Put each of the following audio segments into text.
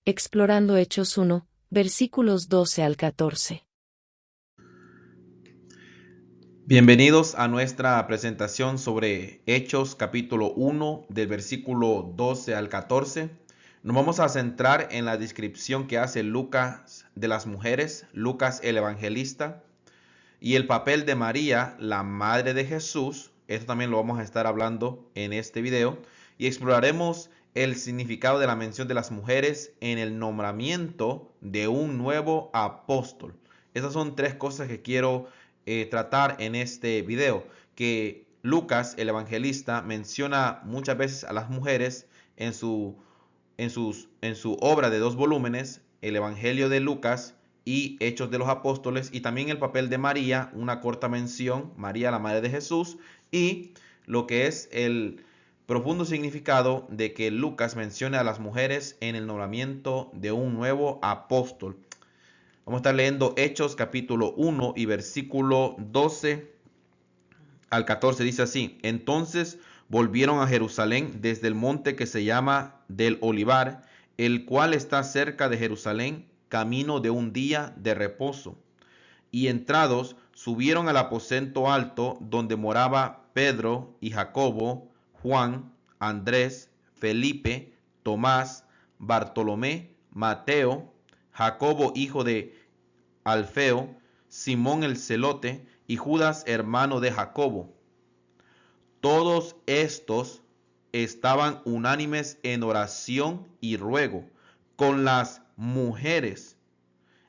Explorando Hechos 1, versículos 12 al 14. Bienvenidos a nuestra presentación sobre Hechos capítulo 1 del versículo 12 al 14. Nos vamos a centrar en la descripción que hace Lucas de las mujeres, Lucas el evangelista, y el papel de María, la madre de Jesús. Esto también lo vamos a estar hablando en este video. Y exploraremos el significado de la mención de las mujeres en el nombramiento de un nuevo apóstol. Esas son tres cosas que quiero tratar en este video. Que Lucas, el evangelista, menciona muchas veces a las mujeres en su obra de 2 volúmenes, el Evangelio de Lucas y Hechos de los Apóstoles, y también el papel de María, una corta mención, María la madre de Jesús, y lo que es el profundo significado de que Lucas mencione a las mujeres en el nombramiento de un nuevo apóstol. Vamos a estar leyendo Hechos capítulo 1 y versículo 12 al 14. Dice así: entonces volvieron a Jerusalén desde el monte que se llama del Olivar, el cual está cerca de Jerusalén, camino de un día de reposo. Y entrados, subieron al aposento alto donde moraba Pedro y Jacobo, Juan, Andrés, Felipe, Tomás, Bartolomé, Mateo, Jacobo hijo de Alfeo, Simón el celote y Judas hermano de Jacobo. Todos estos estaban unánimes en oración y ruego con las mujeres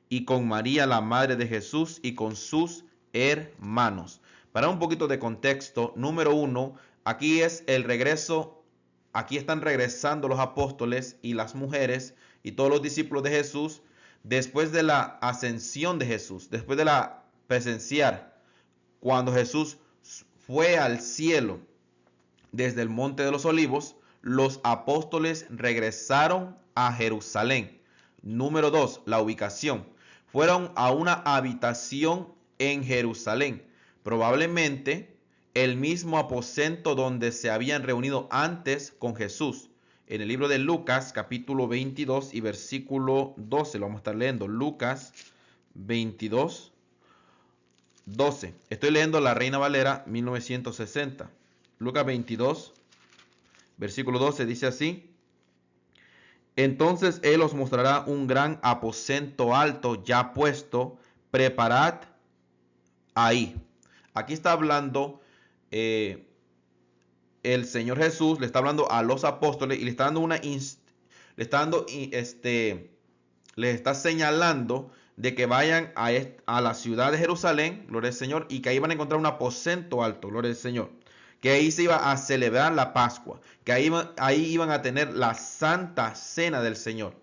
y con María la madre de Jesús y con sus hermanos. Para un poquito de contexto, número 1, aquí es el regreso, aquí están regresando los apóstoles y las mujeres y todos los discípulos de Jesús después de la ascensión de Jesús, después de la presenciar, cuando Jesús fue al cielo desde el monte de los olivos, los apóstoles regresaron a Jerusalén. Número 2, la ubicación. Fueron a una habitación en Jerusalén, probablemente el mismo aposento donde se habían reunido antes con Jesús. En el libro de Lucas, capítulo 22 y versículo 12, lo vamos a estar leyendo. Lucas 22, 12. Estoy leyendo la Reina Valera 1960. Lucas 22, versículo 12 dice así: entonces él os mostrará un gran aposento alto ya puesto, preparad ahí. Aquí está hablando el Señor Jesús, le está hablando a los apóstoles y le está dando les está señalando de que vayan a la ciudad de Jerusalén, gloria al Señor, y que ahí van a encontrar un aposento alto, gloria al Señor, que ahí se iba a celebrar la Pascua, que ahí iban a tener la Santa Cena del Señor.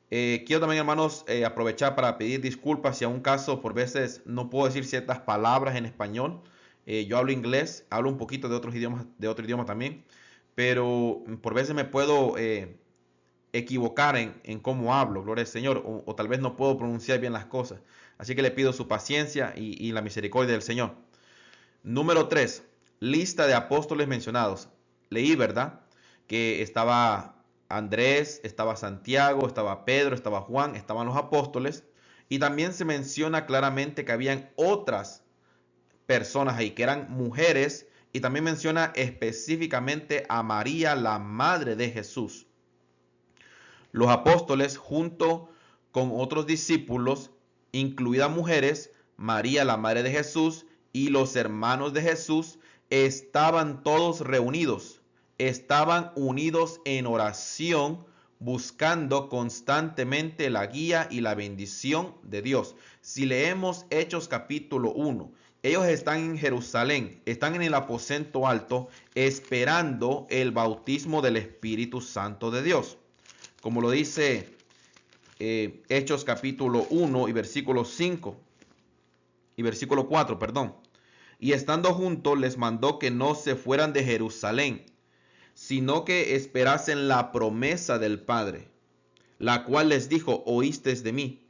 Quiero también, hermanos, aprovechar para pedir disculpas si a un caso por veces no puedo decir ciertas palabras en español. Yo hablo inglés, hablo un poquito de otros idiomas, de otro idioma también, pero por veces me puedo equivocar en cómo hablo, gloria al Señor, o tal vez no puedo pronunciar bien las cosas. Así que le pido su paciencia y la misericordia del Señor. Número 3, lista de apóstoles mencionados. Leí, ¿verdad? Que estaba Andrés, estaba Santiago, estaba Pedro, estaba Juan, estaban los apóstoles. Y también se menciona claramente que habían otras personas ahí, que eran mujeres. Y también menciona específicamente a María, la madre de Jesús. Los apóstoles, junto con otros discípulos, incluidas mujeres, María, la madre de Jesús, y los hermanos de Jesús, estaban todos reunidos, estaban unidos en oración, buscando constantemente la guía y la bendición de Dios. Si leemos Hechos capítulo 1, ellos están en Jerusalén, están en el aposento alto, esperando el bautismo del Espíritu Santo de Dios. Como lo dice Hechos capítulo 1 y versículo 5 y versículo 4, perdón. Y estando juntos les mandó que no se fueran de Jerusalén, sino que esperasen la promesa del Padre, la cual les dijo: oísteis de mí.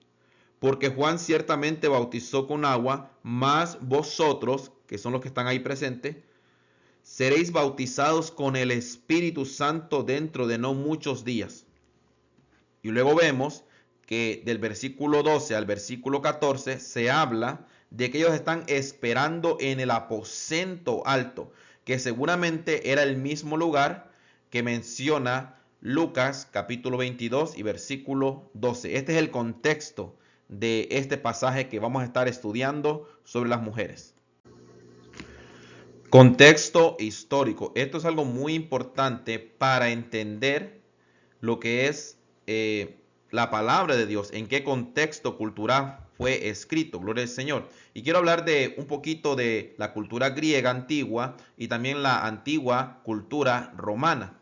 Porque Juan ciertamente bautizó con agua, mas vosotros, que son los que están ahí presentes, seréis bautizados con el Espíritu Santo dentro de no muchos días. Y luego vemos que del versículo 12 al versículo 14 se habla de que ellos están esperando en el aposento alto, que seguramente era el mismo lugar que menciona Lucas capítulo 22 y versículo 12. Este es el contexto de este pasaje que vamos a estar estudiando sobre las mujeres. Contexto histórico. Esto es algo muy importante para entender lo que es la palabra de Dios, en qué contexto cultural fue escrito. Gloria al Señor. Y quiero hablar de un poquito de la cultura griega antigua y también la antigua cultura romana.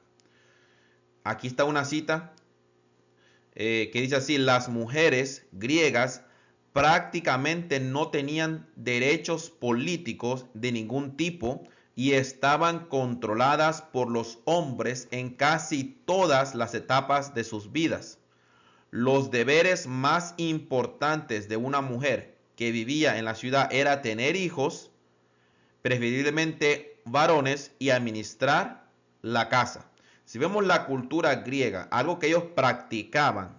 Aquí está una cita que dice así: las mujeres griegas prácticamente no tenían derechos políticos de ningún tipo y estaban controladas por los hombres en casi todas las etapas de sus vidas. Los deberes más importantes de una mujer que vivía en la ciudad era tener hijos, preferiblemente varones, y administrar la casa. Si vemos la cultura griega, algo que ellos practicaban,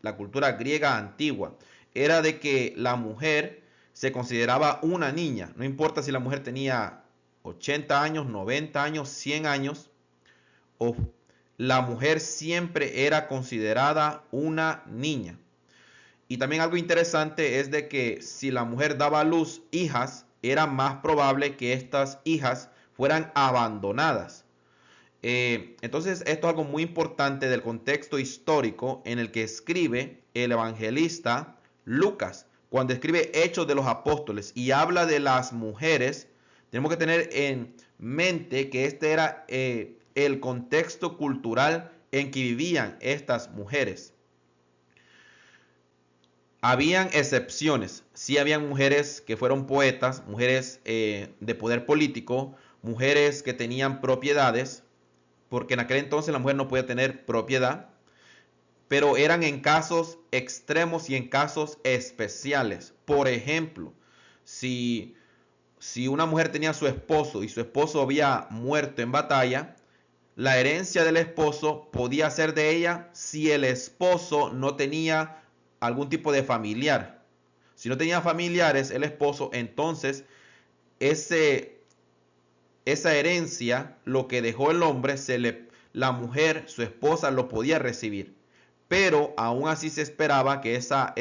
la cultura griega antigua, era de que la mujer se consideraba una niña. No importa si la mujer tenía 80 años, 90 años, 100 años, o la mujer siempre era considerada una niña. Y también algo interesante es de que si la mujer daba a luz hijas, era más probable que estas hijas fueran abandonadas. Entonces esto es algo muy importante del contexto histórico en el que escribe el evangelista Lucas. Cuando escribe Hechos de los Apóstoles y habla de las mujeres, tenemos que tener en mente que este era el contexto cultural en que vivían estas mujeres. Habían excepciones. Sí habían mujeres que fueron poetas, mujeres de poder político, mujeres que tenían propiedades, porque en aquel entonces la mujer no podía tener propiedad, pero eran en casos extremos y en casos especiales. Por ejemplo, si una mujer tenía a su esposo y su esposo había muerto en batalla, la herencia del esposo podía ser de ella si el esposo no tenía algún tipo de familiar. Si no tenía familiares el esposo, entonces esa herencia, lo que dejó el hombre, la mujer, su esposa, lo podía recibir. Pero aún así se esperaba que esa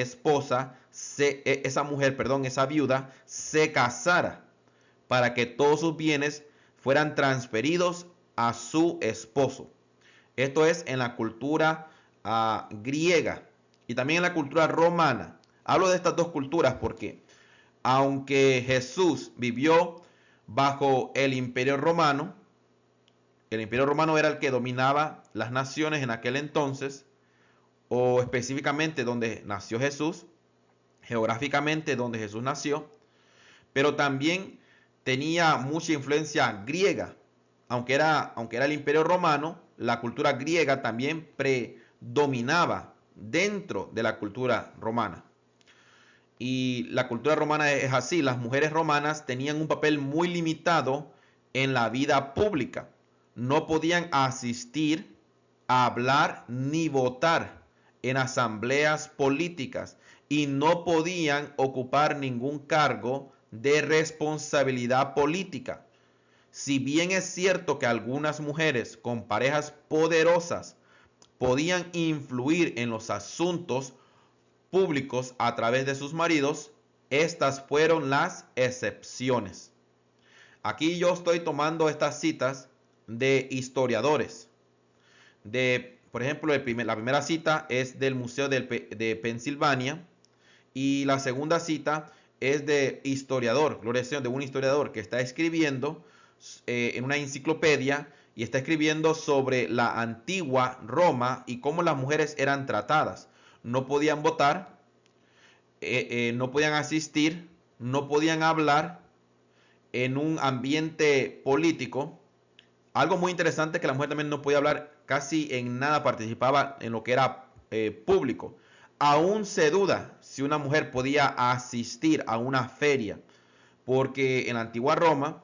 viuda, se casara para que todos sus bienes fueran transferidos a su esposo. Esto es en la cultura griega y también en la cultura romana. Hablo de estas dos culturas porque aunque Jesús vivió bajo el Imperio Romano era el que dominaba las naciones en aquel entonces, o específicamente donde nació Jesús, geográficamente donde Jesús nació, pero también tenía mucha influencia griega. Aunque era el Imperio Romano, la cultura griega también predominaba dentro de la cultura romana. Y la cultura romana es así: las mujeres romanas tenían un papel muy limitado en la vida pública. No podían asistir a hablar ni votar en asambleas políticas y no podían ocupar ningún cargo de responsabilidad política. Si bien es cierto que algunas mujeres con parejas poderosas podían influir en los asuntos públicos a través de sus maridos, estas fueron las excepciones. Aquí yo estoy tomando estas citas de historiadores. Por ejemplo, la primera cita es del Museo de Pensilvania y la segunda cita es de historiador, gloria al Señor, de un historiador que está escribiendo en una enciclopedia y está escribiendo sobre la antigua Roma y cómo las mujeres eran tratadas. No podían votar, no podían asistir, no podían hablar en un ambiente político. Algo muy interesante es que la mujer también no podía hablar casi en nada, participaba en lo que era público. Aún se duda si una mujer podía asistir a una feria, porque en la antigua Roma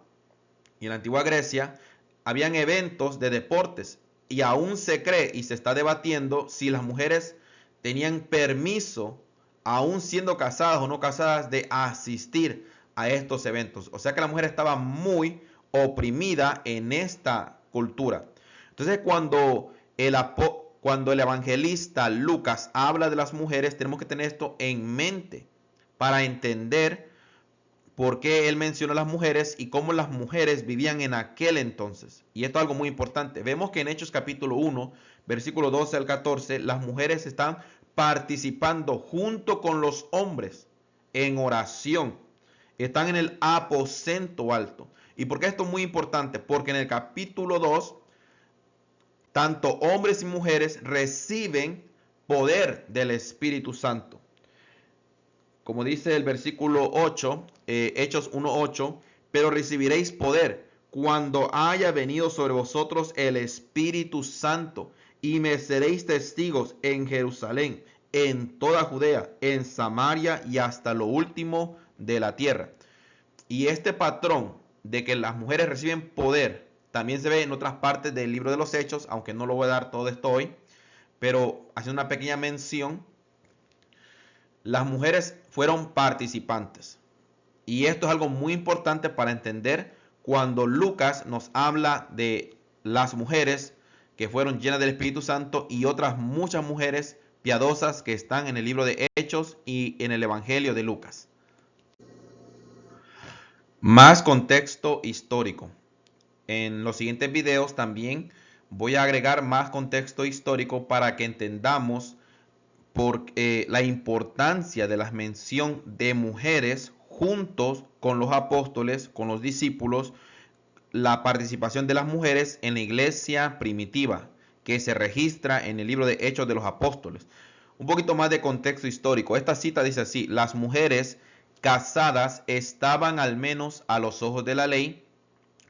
y en la antigua Grecia habían eventos de deportes y aún se cree y se está debatiendo si las mujeres tenían permiso, aún siendo casadas o no casadas, de asistir a estos eventos. O sea que la mujer estaba muy oprimida en esta cultura. Entonces, cuando el evangelista Lucas habla de las mujeres, tenemos que tener esto en mente para entender por qué él menciona a las mujeres y cómo las mujeres vivían en aquel entonces. Y esto es algo muy importante. Vemos que en Hechos capítulo 1, versículo 12 al 14, las mujeres están participando junto con los hombres en oración. Están en el aposento alto. ¿Y por qué esto es muy importante? Porque en el capítulo 2, tanto hombres y mujeres reciben poder del Espíritu Santo. Como dice el versículo 8, Hechos 1:8, pero recibiréis poder cuando haya venido sobre vosotros el Espíritu Santo, y me seréis testigos en Jerusalén, en toda Judea, en Samaria y hasta lo último de la tierra. Y este patrón de que las mujeres reciben poder también se ve en otras partes del libro de los Hechos, aunque no lo voy a dar todo esto hoy, pero haciendo una pequeña mención. Las mujeres fueron participantes. Y esto es algo muy importante para entender cuando Lucas nos habla de las mujeres que fueron llenas del Espíritu Santo y otras muchas mujeres piadosas que están en el libro de Hechos y en el Evangelio de Lucas. Más contexto histórico. En los siguientes videos también voy a agregar más contexto histórico para que entendamos por la importancia de la mención de mujeres juntos con los apóstoles, con los discípulos, la participación de las mujeres en la iglesia primitiva que se registra en el libro de Hechos de los Apóstoles. Un poquito más de contexto histórico. Esta cita dice así: las mujeres casadas estaban, al menos a los ojos de la ley,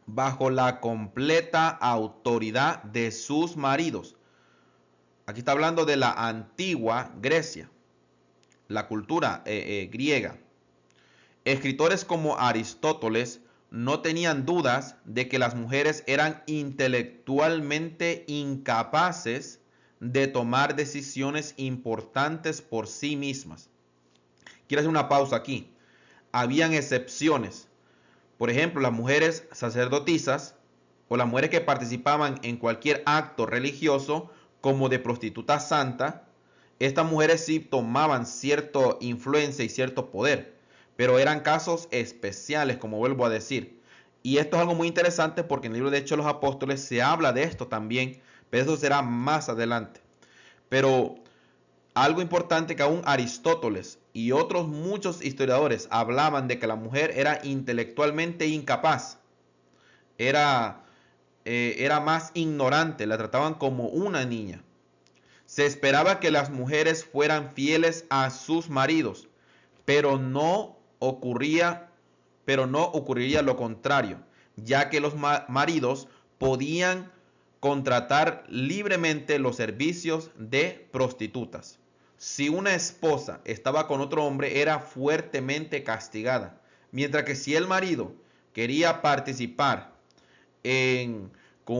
bajo la completa autoridad de sus maridos. Aquí está hablando de la antigua Grecia, la cultura griega. Escritores como Aristóteles no tenían dudas de que las mujeres eran intelectualmente incapaces de tomar decisiones importantes por sí mismas. Quiero hacer una pausa aquí. Habían excepciones. Por ejemplo, las mujeres sacerdotisas o las mujeres que participaban en cualquier acto religioso, como de prostituta santa, estas mujeres sí tomaban cierta influencia y cierto poder, pero eran casos especiales, como vuelvo a decir. Y esto es algo muy interesante porque en el libro de Hechos de los Apóstoles se habla de esto también, pero eso será más adelante. Pero algo importante, que aún Aristóteles y otros muchos historiadores hablaban de que la mujer era intelectualmente incapaz, era más ignorante, la trataban como una niña. Se esperaba que las mujeres fueran fieles a sus maridos, pero no ocurriría lo contrario, ya que los maridos podían contratar libremente los servicios de prostitutas. Si una esposa estaba con otro hombre, era fuertemente castigada, mientras que si el marido quería participar con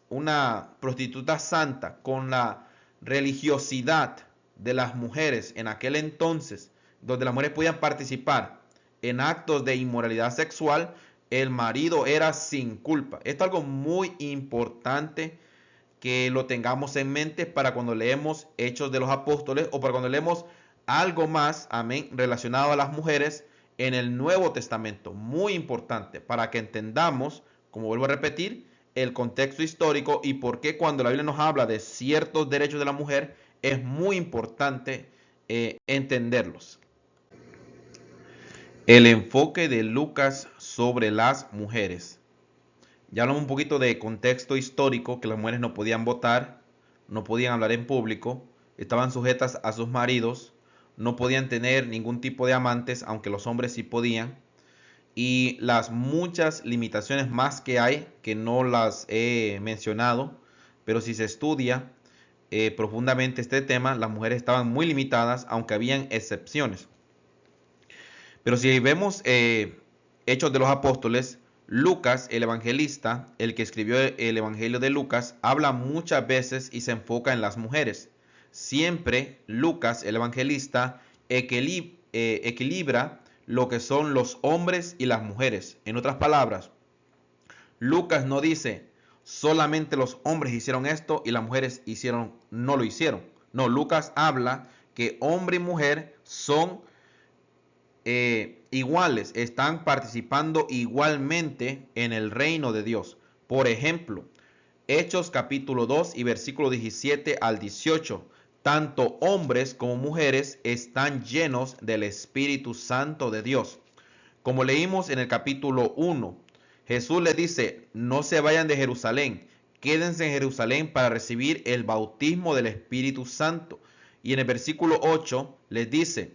una prostituta santa, con la religiosidad de las mujeres en aquel entonces, donde las mujeres podían participar en actos de inmoralidad sexual, el marido era sin culpa. Esto es algo muy importante que lo tengamos en mente para cuando leemos Hechos de los Apóstoles o para cuando leemos algo más, amén, relacionado a las mujeres en el Nuevo Testamento. Muy importante para que entendamos, como vuelvo a repetir, el contexto histórico y por qué cuando la Biblia nos habla de ciertos derechos de la mujer es muy importante entenderlos. El enfoque de Lucas sobre las mujeres. Ya hablamos un poquito de contexto histórico, que las mujeres no podían votar, no podían hablar en público, estaban sujetas a sus maridos, no podían tener ningún tipo de amantes, aunque los hombres sí podían. Y las muchas limitaciones más que hay, que no las he mencionado, pero si se estudia profundamente este tema, las mujeres estaban muy limitadas, aunque habían excepciones. Pero si vemos Hechos de los Apóstoles, Lucas, el evangelista, el que escribió el Evangelio de Lucas, habla muchas veces y se enfoca en las mujeres. Siempre Lucas, el evangelista, equilibra lo que son los hombres y las mujeres. En otras palabras, Lucas no dice solamente los hombres hicieron esto y las mujeres no lo hicieron. No, Lucas habla que hombre y mujer son iguales, están participando igualmente en el reino de Dios. Por ejemplo, Hechos capítulo 2 y versículo 17 al 18. Tanto hombres como mujeres están llenos del Espíritu Santo de Dios. Como leímos en el capítulo 1, Jesús les dice, no se vayan de Jerusalén, quédense en Jerusalén para recibir el bautismo del Espíritu Santo. Y en el versículo 8 les dice,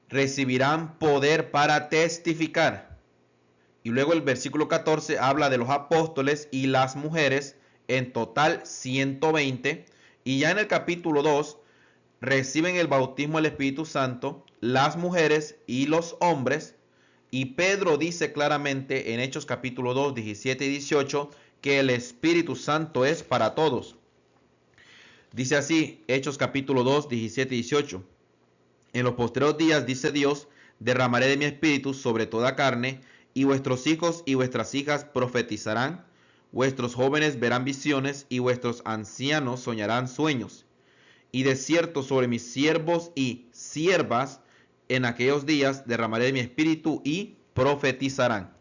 recibirán poder para testificar. Y luego el versículo 14 habla de los apóstoles y las mujeres, en total 120. Y ya en el capítulo 2 reciben el bautismo del Espíritu Santo las mujeres y los hombres. Y Pedro dice claramente en Hechos capítulo 2, 17 y 18 que el Espíritu Santo es para todos. Dice así, Hechos capítulo 2, 17 y 18. En los postreros días, dice Dios, derramaré de mi espíritu sobre toda carne, y vuestros hijos y vuestras hijas profetizarán, vuestros jóvenes verán visiones, y vuestros ancianos soñarán sueños. Y de cierto sobre mis siervos y siervas, en aquellos días derramaré de mi espíritu y profetizarán.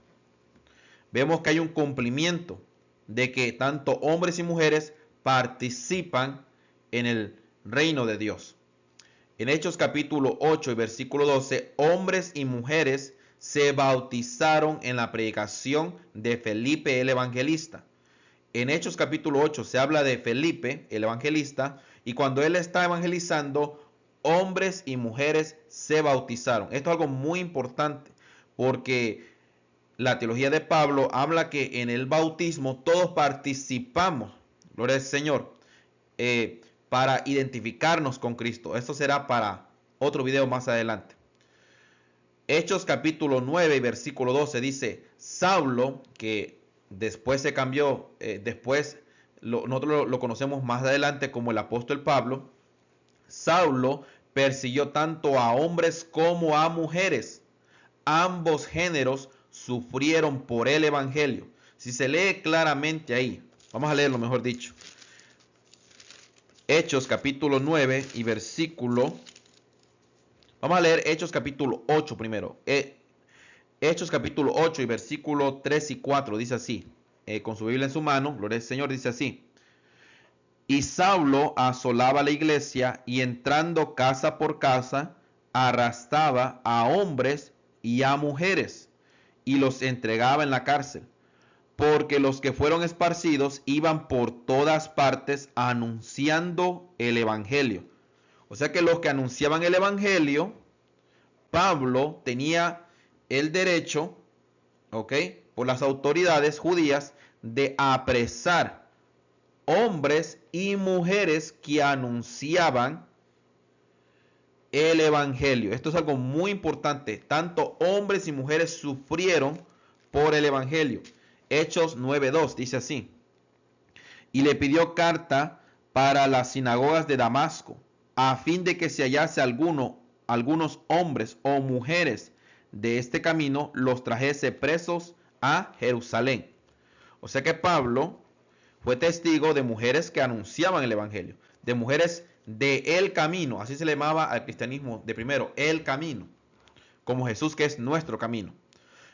Vemos que hay un cumplimiento de que tanto hombres y mujeres participan en el reino de Dios. En Hechos capítulo 8 y versículo 12, hombres y mujeres se bautizaron en la predicación de Felipe el evangelista. En Hechos capítulo 8 se habla de Felipe el evangelista, y cuando él está evangelizando, hombres y mujeres se bautizaron. Esto es algo muy importante porque la teología de Pablo habla que en el bautismo todos participamos, gloria al Señor, para identificarnos con Cristo. Esto será para otro video más adelante. Hechos capítulo 9 y versículo 12 dice, Saulo, que después se cambió, nosotros lo conocemos más adelante como el apóstol Pablo, Saulo persiguió tanto a hombres como a mujeres. Ambos géneros sufrieron por el evangelio. Si se lee claramente ahí, vamos a leerlo mejor dicho. Hechos capítulo 9 y versículo... Vamos a leer Hechos capítulo 8 primero. Hechos capítulo 8 y versículo 3 y 4 dice así. Con su Biblia en su mano, gloria al Señor, dice así. Y Saulo asolaba la iglesia y entrando casa por casa, arrastraba a hombres y a mujeres y los entregaba en la cárcel, porque los que fueron esparcidos iban por todas partes anunciando el evangelio. O sea que los que anunciaban el evangelio, Pablo tenía el derecho, por las autoridades judías, de apresar hombres y mujeres que anunciaban el evangelio. Esto es algo muy importante. Tanto hombres y mujeres sufrieron por el evangelio. Hechos 9:2 dice así. Y le pidió carta para las sinagogas de Damasco, a fin de que si hallase algunos hombres o mujeres de este camino, los trajese presos a Jerusalén. O sea que Pablo fue testigo de mujeres que anunciaban el evangelio, de mujeres de el camino, así se le llamaba al cristianismo de primero, el camino, como Jesús que es nuestro camino.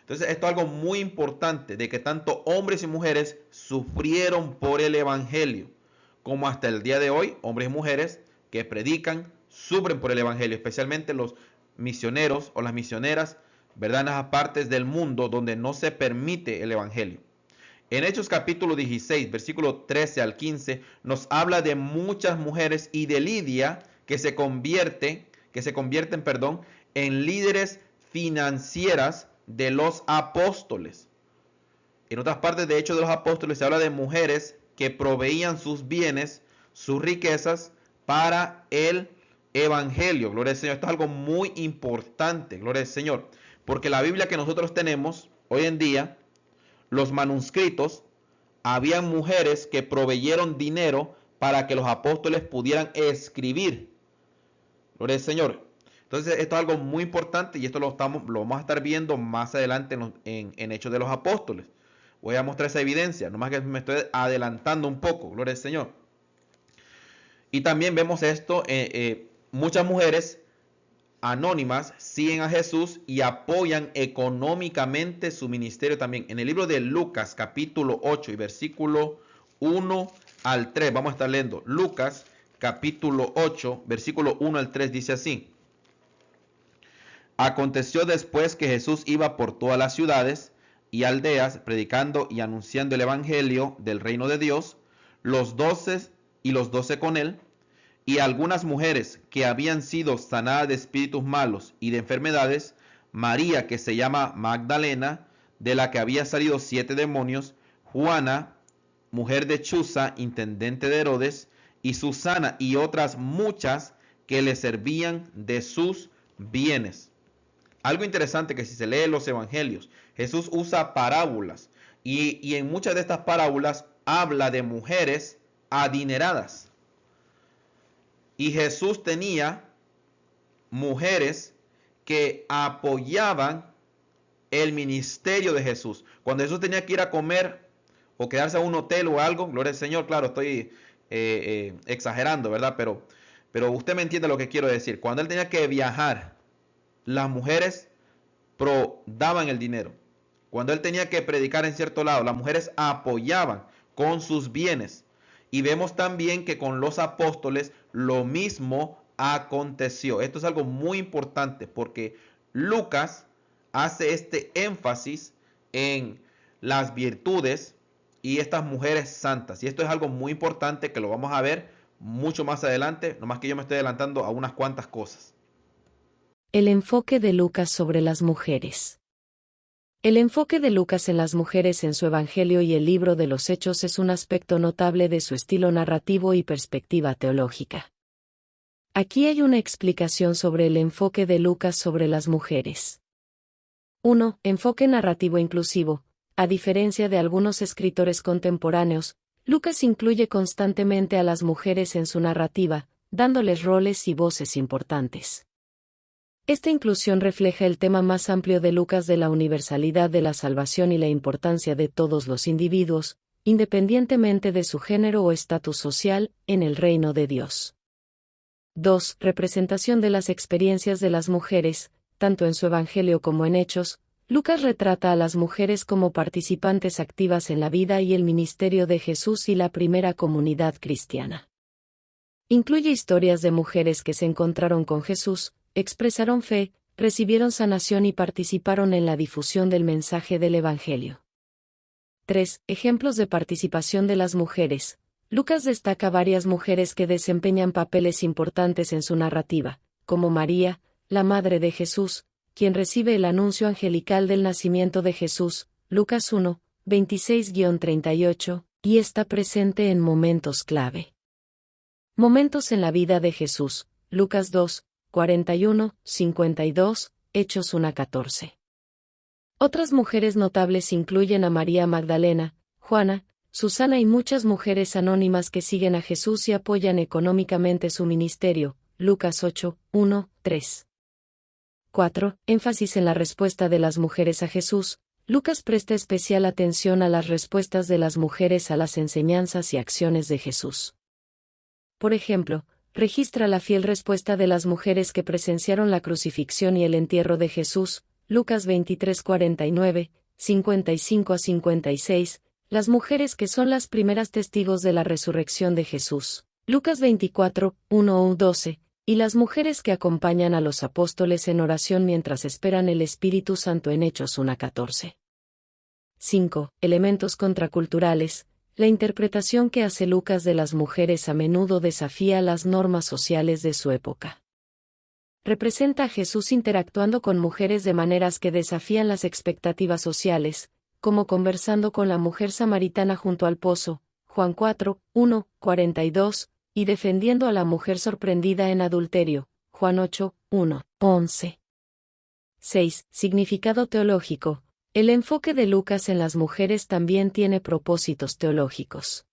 Entonces esto es algo muy importante, de que tanto hombres y mujeres sufrieron por el evangelio, como hasta el día de hoy, hombres y mujeres que predican, sufren por el evangelio, especialmente los misioneros o las misioneras, ¿verdad? En las partes del mundo donde no se permite el evangelio. En Hechos capítulo 16, versículo 13 al 15, nos habla de muchas mujeres y de Lidia que se convierten, en líderes financieras de los apóstoles. En otras partes de Hechos de los Apóstoles se habla de mujeres que proveían sus bienes, sus riquezas para el evangelio. Gloria al Señor. Esto es algo muy importante, gloria al Señor, porque la Biblia que nosotros tenemos hoy en día, los manuscritos, habían mujeres que proveyeron dinero para que los apóstoles pudieran escribir. Gloria al Señor. Entonces esto es algo muy importante y esto lo vamos a estar viendo más adelante en Hechos de los Apóstoles. Voy a mostrar esa evidencia, nomás que me estoy adelantando un poco. Gloria al Señor. Y también vemos esto, muchas mujeres anónimas siguen a Jesús y apoyan económicamente su ministerio también. En el libro de Lucas capítulo 8 y versículo 1 al 3, vamos a estar leyendo. Lucas capítulo 8, versículo 1 al 3 dice así. Aconteció después que Jesús iba por todas las ciudades y aldeas, predicando y anunciando el evangelio del reino de Dios, los 12 y los 12 con él, y algunas mujeres que habían sido sanadas de espíritus malos y de enfermedades, María, que se llama Magdalena, de la que había salido 7 demonios, Juana, mujer de Chuza, intendente de Herodes, y Susana, y otras muchas que le servían de sus bienes. Algo interesante que si se lee los evangelios, Jesús usa parábolas, y en muchas de estas parábolas habla de mujeres adineradas. Y Jesús tenía mujeres que apoyaban el ministerio de Jesús. Cuando Jesús tenía que ir a comer o quedarse a un hotel o algo, gloria al Señor, claro, estoy exagerando, ¿verdad? Pero usted me entiende lo que quiero decir. Cuando él tenía que viajar, las mujeres daban el dinero. Cuando él tenía que predicar en cierto lado, las mujeres apoyaban con sus bienes. Y vemos también que con los apóstoles lo mismo aconteció. Esto es algo muy importante porque Lucas hace este énfasis en las virtudes y estas mujeres santas. Y esto es algo muy importante que lo vamos a ver mucho más adelante, nomás que yo me estoy adelantando a unas cuantas cosas. El enfoque de Lucas sobre las mujeres. El enfoque de Lucas en las mujeres en su Evangelio y el libro de los Hechos es un aspecto notable de su estilo narrativo y perspectiva teológica. Aquí hay una explicación sobre el enfoque de Lucas sobre las mujeres. 1. Enfoque narrativo inclusivo. A diferencia de algunos escritores contemporáneos, Lucas incluye constantemente a las mujeres en su narrativa, dándoles roles y voces importantes. Esta inclusión refleja el tema más amplio de Lucas de la universalidad de la salvación y la importancia de todos los individuos, independientemente de su género o estatus social, en el reino de Dios. 2. Representación de las experiencias de las mujeres, tanto en su Evangelio como en Hechos. Lucas retrata a las mujeres como participantes activas en la vida y el ministerio de Jesús y la primera comunidad cristiana. Incluye historias de mujeres que se encontraron con Jesús, expresaron fe, recibieron sanación y participaron en la difusión del mensaje del Evangelio. 3. Ejemplos de participación de las mujeres. Lucas destaca varias mujeres que desempeñan papeles importantes en su narrativa, como María, la madre de Jesús, quien recibe el anuncio angelical del nacimiento de Jesús, Lucas 1, 26-38, y está presente en momentos clave. Momentos en la vida de Jesús, Lucas 2, 41, 52, Hechos 1:14. Otras mujeres notables incluyen a María Magdalena, Juana, Susana y muchas mujeres anónimas que siguen a Jesús y apoyan económicamente su ministerio, Lucas 8, 1, 3. 4. Énfasis en la respuesta de las mujeres a Jesús. Lucas presta especial atención a las respuestas de las mujeres a las enseñanzas y acciones de Jesús. Por ejemplo, registra la fiel respuesta de las mujeres que presenciaron la crucifixión y el entierro de Jesús, Lucas 23:49, 55-56, las mujeres que son las primeras testigos de la resurrección de Jesús, Lucas 24, 1-12, y las mujeres que acompañan a los apóstoles en oración mientras esperan el Espíritu Santo en Hechos 1:14. 5. Elementos contraculturales. La interpretación que hace Lucas de las mujeres a menudo desafía las normas sociales de su época. Representa a Jesús interactuando con mujeres de maneras que desafían las expectativas sociales, como conversando con la mujer samaritana junto al pozo, Juan 4, 1, 42, y defendiendo a la mujer sorprendida en adulterio, Juan 8, 1, 11. 6. Significado teológico. El enfoque de Lucas en las mujeres también tiene propósitos teológicos.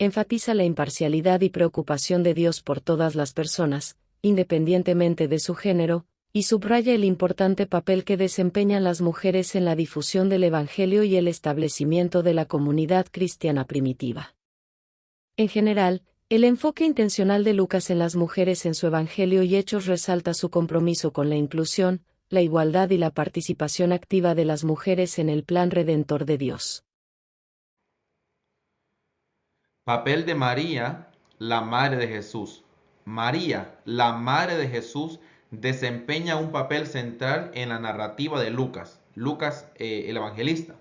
Enfatiza la imparcialidad y preocupación de Dios por todas las personas, independientemente de su género, y subraya el importante papel que desempeñan las mujeres en la difusión del Evangelio y el establecimiento de la comunidad cristiana primitiva. En general, el enfoque intencional de Lucas en las mujeres en su Evangelio y Hechos resalta su compromiso con la inclusión, la igualdad y la participación activa de las mujeres en el plan redentor de Dios. Papel de María, la madre de Jesús. María, la madre de Jesús, desempeña un papel central en la narrativa de Lucas, el evangelista.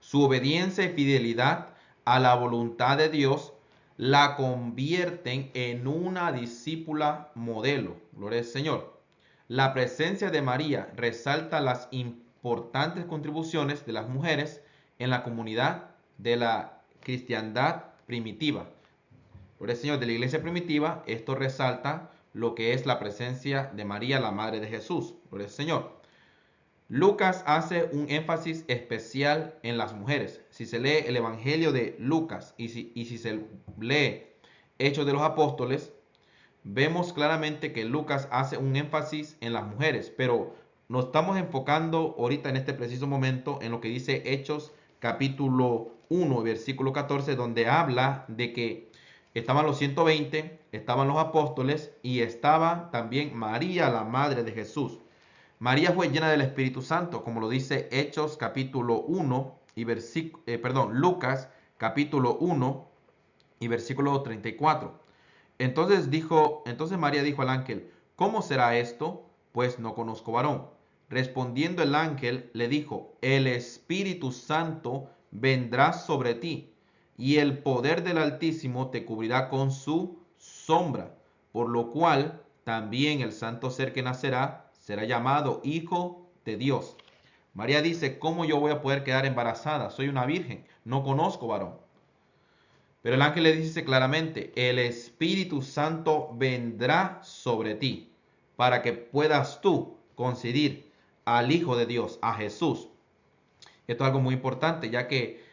Su obediencia y fidelidad a la voluntad de Dios la convierten en una discípula modelo. Gloria al Señor. La presencia de María resalta las importantes contribuciones de las mujeres en la comunidad de la cristiandad primitiva. Gloria al Señor, de la iglesia primitiva, esto resalta lo que es la presencia de María, la madre de Jesús. Gloria al Señor. Lucas hace un énfasis especial en las mujeres. Si se lee el Evangelio de Lucas y si se lee Hechos de los Apóstoles, vemos claramente que Lucas hace un énfasis en las mujeres, pero nos estamos enfocando ahorita en este preciso momento en lo que dice Hechos capítulo 1, versículo 14, donde habla de que estaban los 120, estaban los apóstoles y estaba también María, la madre de Jesús. María fue llena del Espíritu Santo, como lo dice Hechos capítulo 1 y Lucas capítulo 1 y versículo 34. Entonces María dijo al ángel: ¿cómo será esto? Pues no conozco varón. Respondiendo el ángel le dijo: el Espíritu Santo vendrá sobre ti, y el poder del Altísimo te cubrirá con su sombra, por lo cual también el santo ser que nacerá será llamado Hijo de Dios. María dice: ¿cómo yo voy a poder quedar embarazada? Soy una virgen, no conozco varón. Pero el ángel le dice claramente: el Espíritu Santo vendrá sobre ti para que puedas tú concebir al Hijo de Dios, a Jesús. Esto es algo muy importante, ya que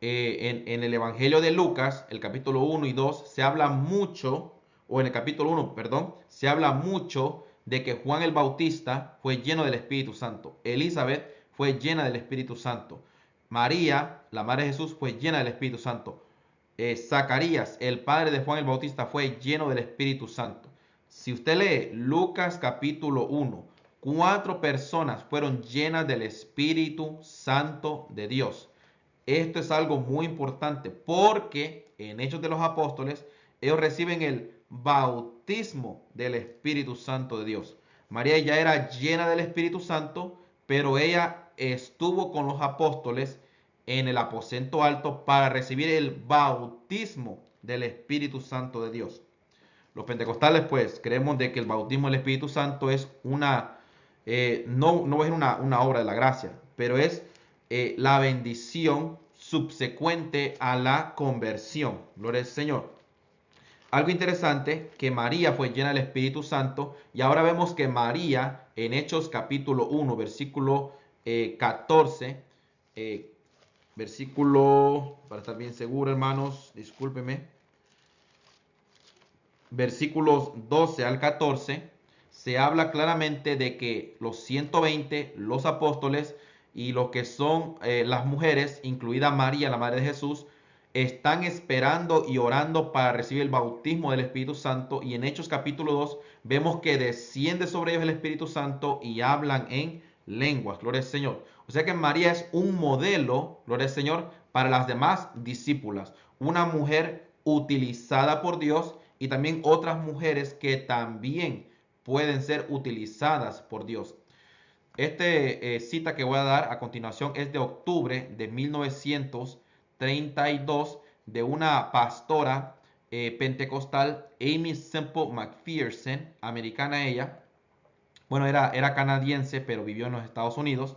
en el Evangelio de Lucas, el capítulo 1 y 2, se habla mucho, o en el capítulo 1, perdón, se habla mucho de que Juan el Bautista fue lleno del Espíritu Santo. Elizabeth fue llena del Espíritu Santo. María, la madre de Jesús, fue llena del Espíritu Santo. Zacarías, el padre de Juan el Bautista, fue lleno del Espíritu Santo. Si usted lee Lucas capítulo 1, 4 personas fueron llenas del Espíritu Santo de Dios. Esto es algo muy importante porque en Hechos de los Apóstoles ellos reciben el bautismo del Espíritu Santo de Dios. María ya era llena del Espíritu Santo, pero ella estuvo con los apóstoles en el aposento alto para recibir el bautismo del Espíritu Santo de Dios. Los pentecostales pues creemos de que el bautismo del Espíritu Santo es no es una obra de la gracia, pero es la bendición subsecuente a la conversión. Gloria al Señor. Algo interesante, que María fue llena del Espíritu Santo, y ahora vemos que María en Hechos capítulo 1, versículo 14, versículo, para estar bien seguro hermanos, discúlpeme, versículos 12 al 14, se habla claramente de que los 120, los apóstoles y lo que son las mujeres, incluida María, la madre de Jesús, están esperando y orando para recibir el bautismo del Espíritu Santo. Y en Hechos capítulo 2 vemos que desciende sobre ellos el Espíritu Santo y hablan en lenguas. Gloria al Señor. O sea que María es un modelo, gloria al Señor, para las demás discípulas. Una mujer utilizada por Dios, y también otras mujeres que también pueden ser utilizadas por Dios. Cita que voy a dar a continuación es de octubre de 1932 de una pastora pentecostal, Aimee Semple McPherson, americana ella. Bueno, era canadiense, pero vivió en los Estados Unidos.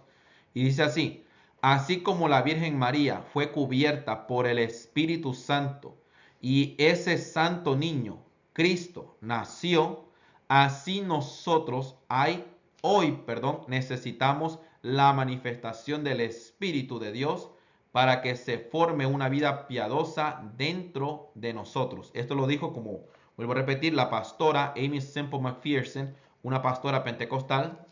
Y dice así: así como la Virgen María fue cubierta por el Espíritu Santo y ese santo niño, Cristo, nació, así nosotros hoy necesitamos la manifestación del Espíritu de Dios para que se forme una vida piadosa dentro de nosotros. Esto lo dijo, como vuelvo a repetir, la pastora Aimee Semple McPherson, una pastora pentecostal,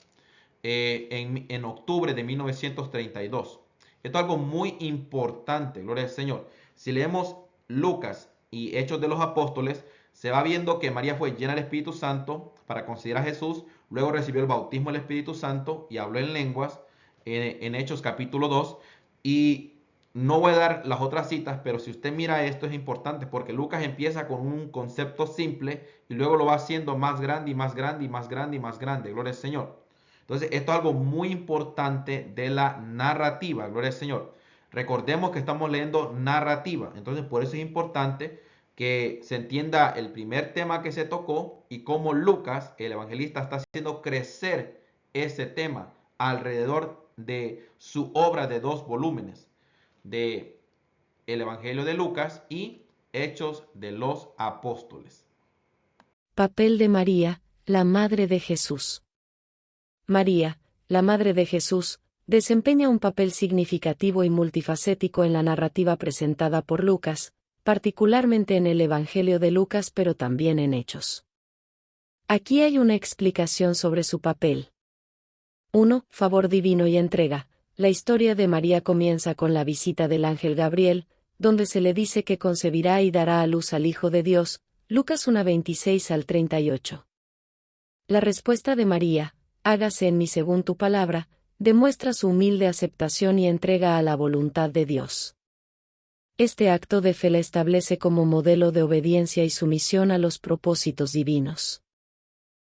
en octubre de 1932. Esto es algo muy importante, gloria al Señor. Si leemos Lucas y Hechos de los Apóstoles, se va viendo que María fue llena del Espíritu Santo para concebir a Jesús, luego recibió el bautismo del Espíritu Santo y habló en lenguas en Hechos capítulo 2. Y no voy a dar las otras citas, pero si usted mira esto es importante porque Lucas empieza con un concepto simple y luego lo va haciendo más grande y más grande y más grande y más grande. Gloria al Señor. Entonces, esto es algo muy importante de la narrativa. Gloria al Señor. Recordemos que estamos leyendo narrativa. Entonces, por eso es importante que se entienda el primer tema que se tocó y cómo Lucas, el evangelista, está haciendo crecer ese tema alrededor de su obra de 2 volúmenes, de el Evangelio de Lucas y Hechos de los Apóstoles. Papel de María, la Madre de Jesús. María, la Madre de Jesús, desempeña un papel significativo y multifacético en la narrativa presentada por Lucas, particularmente en el Evangelio de Lucas pero también en Hechos. Aquí hay una explicación sobre su papel. 1. Favor divino y entrega. La historia de María comienza con la visita del ángel Gabriel, donde se le dice que concebirá y dará a luz al Hijo de Dios, Lucas 1:26 al 38. La respuesta de María, hágase en mí según tu palabra, demuestra su humilde aceptación y entrega a la voluntad de Dios. Este acto de fe la establece como modelo de obediencia y sumisión a los propósitos divinos.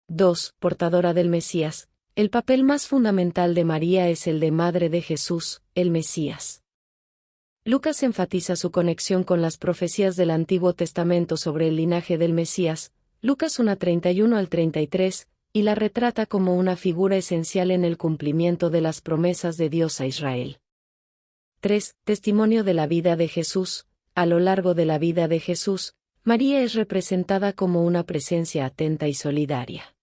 2. Portadora del Mesías. El papel más fundamental de María es el de Madre de Jesús, el Mesías. Lucas enfatiza su conexión con las profecías del Antiguo Testamento sobre el linaje del Mesías, Lucas 1:31 al 33, y la retrata como una figura esencial en el cumplimiento de las promesas de Dios a Israel. 3. Testimonio de la vida de Jesús. A lo largo de la vida de Jesús, María es representada como una presencia atenta y solidaria.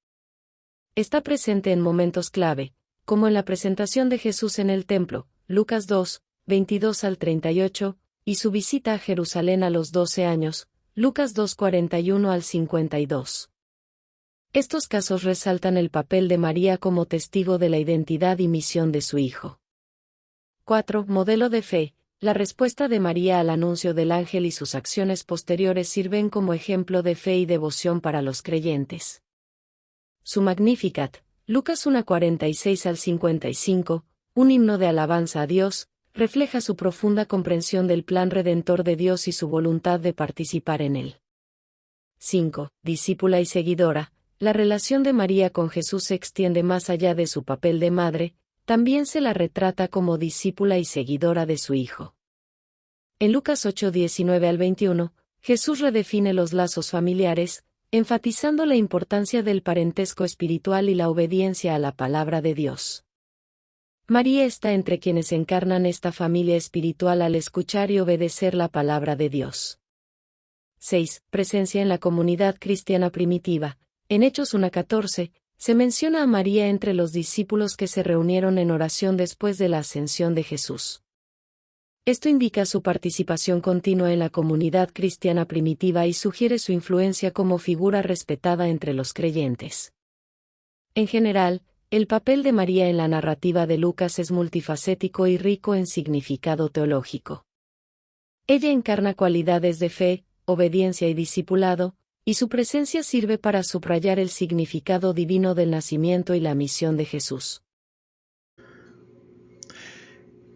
Está presente en momentos clave, como en la presentación de Jesús en el templo, Lucas 2:22 al 38, y su visita a Jerusalén a los 12 años, Lucas 2:41 al 52. Estos casos resaltan el papel de María como testigo de la identidad y misión de su Hijo. 4. Modelo de fe. La respuesta de María al anuncio del ángel y sus acciones posteriores sirven como ejemplo de fe y devoción para los creyentes. Su Magnificat, Lucas 1:46 al 55, un himno de alabanza a Dios, refleja su profunda comprensión del plan redentor de Dios y su voluntad de participar en él. 5. Discípula y seguidora. La relación de María con Jesús se extiende más allá de su papel de madre, también se la retrata como discípula y seguidora de su Hijo. En Lucas 8:19 al 21, Jesús redefine los lazos familiares, enfatizando la importancia del parentesco espiritual y la obediencia a la palabra de Dios. María está entre quienes encarnan esta familia espiritual al escuchar y obedecer la palabra de Dios. 6. Presencia en la comunidad cristiana primitiva. En Hechos 1:14, se menciona a María entre los discípulos que se reunieron en oración después de la ascensión de Jesús. Esto indica su participación continua en la comunidad cristiana primitiva y sugiere su influencia como figura respetada entre los creyentes. En general, el papel de María en la narrativa de Lucas es multifacético y rico en significado teológico. Ella encarna cualidades de fe, obediencia y discipulado, y su presencia sirve para subrayar el significado divino del nacimiento y la misión de Jesús.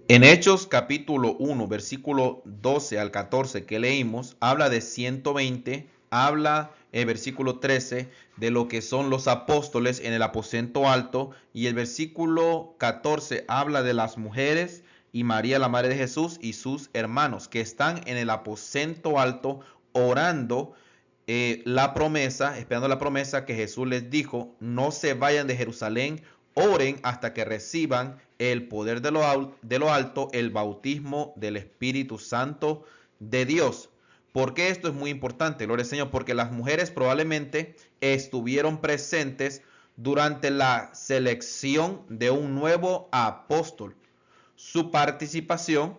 En Hechos capítulo 1, versículo 12 al 14 que leímos, habla de 120, habla el versículo 13 de lo que son los apóstoles en el aposento alto, y el versículo 14 habla de las mujeres y María la madre de Jesús y sus hermanos que están en el aposento alto orando la promesa, esperando la promesa que Jesús les dijo: no se vayan de Jerusalén, oren hasta que reciban el poder de lo alto, el bautismo del Espíritu Santo de Dios. ¿Por qué esto es muy importante? Gloria al Señor, porque las mujeres probablemente estuvieron presentes durante la selección de un nuevo apóstol. Su participación